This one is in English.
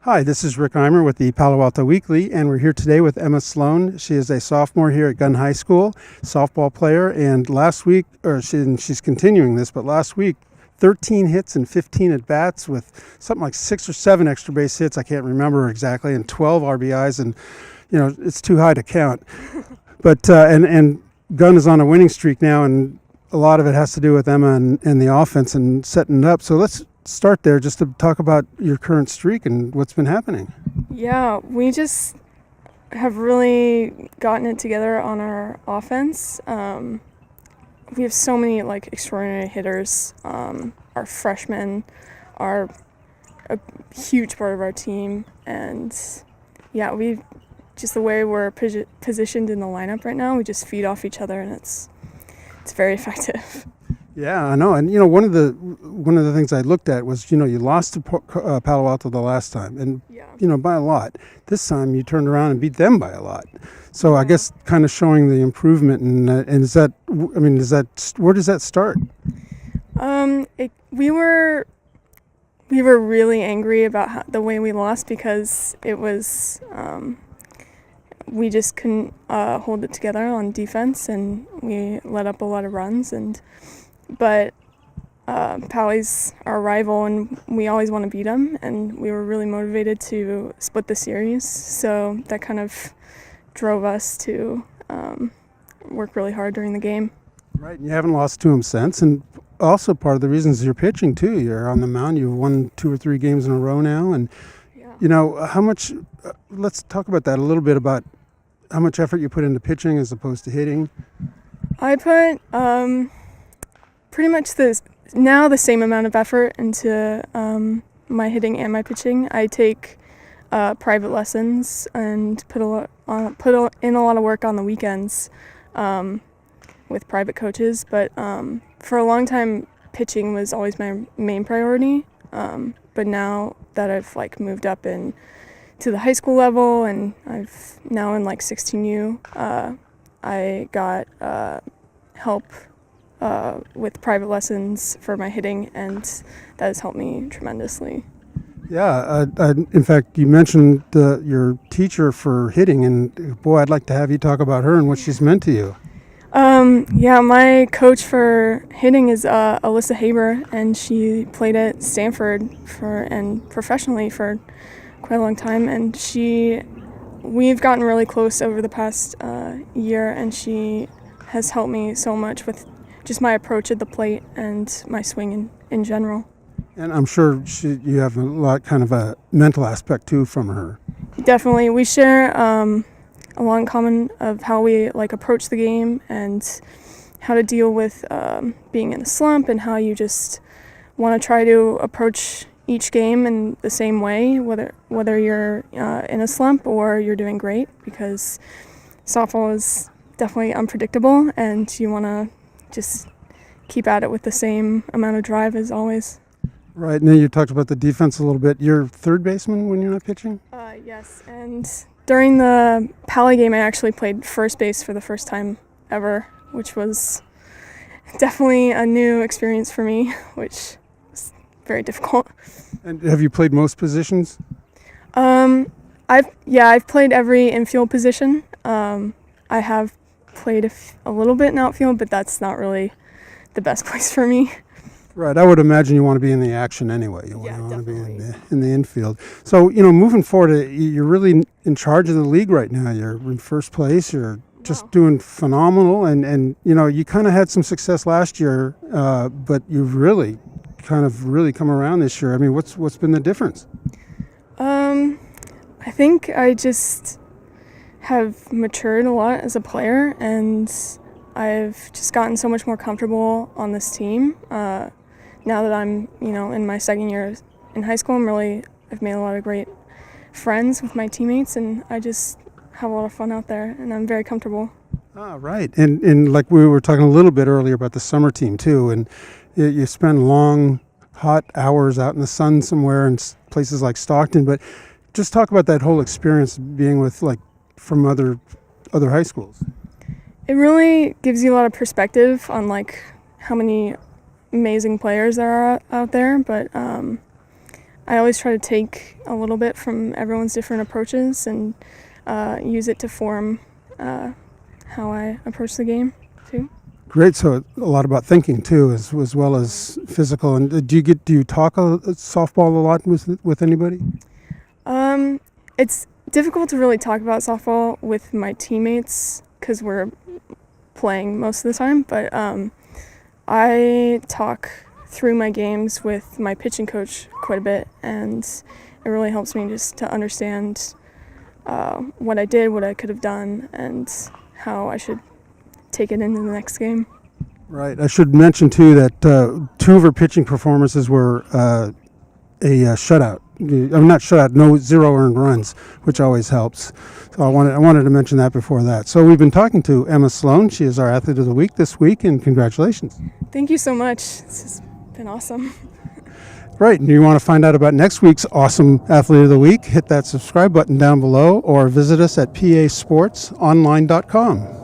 Hi, this is Rick Eymer with the Palo Alto Weekly, and we're here today with Emma Sloan. She is a sophomore here at Gunn High School, softball player, and last week, she's continuing this, but last week, 13 hits and 15 at-bats with something like 6 or 7 extra base hits, I can't remember exactly, and 12 RBIs, and, it's too high to count. But, and Gunn is on a winning streak now, and a lot of it has to do with Emma and the offense and setting it up. So let's start there just to talk about your current streak and what's been happening. Yeah, we just have really gotten it together on our offense. We have so many extraordinary hitters. Our freshmen are a huge part of our team, and yeah, we just the way we're positioned in the lineup right now, we just feed off each other, and it's very effective. Yeah, I know. And one of the things I looked at was you lost to Palo Alto the last time, and by a lot. This time you turned around and beat them by a lot. So I guess kind of showing the improvement. And is that where does that start? We were really angry about the way we lost because it was we just couldn't hold it together on defense, and we let up a lot of runs. But Pally's our rival, and we always want to beat them, and we were really motivated to split the series. So that kind of drove us to work really hard during the game. Right, and you haven't lost to him since, and also part of the reason is you're pitching too. You're on the mound. You've won 2 or 3 games in a row now, and how much. Let's talk about that a little bit, about how much effort you put into pitching as opposed to hitting. I put pretty much the same amount of effort into my hitting and my pitching. I take private lessons and put in a lot of work on the weekends with private coaches. But for a long time, pitching was always my main priority. But now that I've moved up to the high school level, and I've now in 16U, I got help with private lessons for my hitting, and that has helped me tremendously. Yeah, in fact, you mentioned your teacher for hitting, and boy, I'd like to have you talk about her and what she's meant to you. Yeah, my coach for hitting is Alyssa Haber, and she played at Stanford and professionally for quite a long time, and we've gotten really close over the past year, and she has helped me so much with just my approach at the plate and my swing in general. And I'm sure you have a lot kind of a mental aspect too from her. Definitely. We share a lot in common of how we approach the game and how to deal with being in a slump, and how you just want to try to approach each game in the same way, whether you're in a slump or you're doing great, because softball is definitely unpredictable, and you want to just keep at it with the same amount of drive as always. Right. Now you talked about the defense a little bit. You're third baseman when you're not pitching? Yes, and during the Pally game, I actually played first base for the first time ever, which was definitely a new experience for me, which was very difficult. And have you played most positions? I've played every infield position. I have played a little bit in outfield, but that's not really the best place for me. Right, I would imagine you want to be in the action anyway. You want to be in the infield. So, moving forward, you're really in charge of the league right now. You're in first place. You're just doing phenomenal, and you kind of had some success last year, but you've really come around this year. I mean, what's been the difference? I think I just have matured a lot as a player, and I've just gotten so much more comfortable on this team. Now that I'm, in my second year in high school, I've made a lot of great friends with my teammates, and I just have a lot of fun out there, and I'm very comfortable. Ah, right. And like we were talking a little bit earlier about the summer team too, and you spend long, hot hours out in the sun somewhere in places like Stockton, but just talk about that whole experience being with from other high schools. It really gives you a lot of perspective on how many amazing players there are out there, but I always try to take a little bit from everyone's different approaches and use it to form how I approach the game too. Great. So a lot about thinking too, as well as physical. And do you talk softball a lot with anybody? It's difficult to really talk about softball with my teammates because we're playing most of the time. But I talk through my games with my pitching coach quite a bit, and it really helps me just to understand what I did, what I could have done, and how I should take it into the next game. Right. I should mention too that 2 of her pitching performances were a shutout. Not shutout, no 0 earned runs, which always helps. So I wanted to mention that before that. So we've been talking to Emma Sloan. She is our Athlete of the Week this week, and congratulations. Thank you so much. This has been awesome. Right, and you want to find out about next week's awesome Athlete of the Week, hit that subscribe button down below or visit us at pasportsonline.com.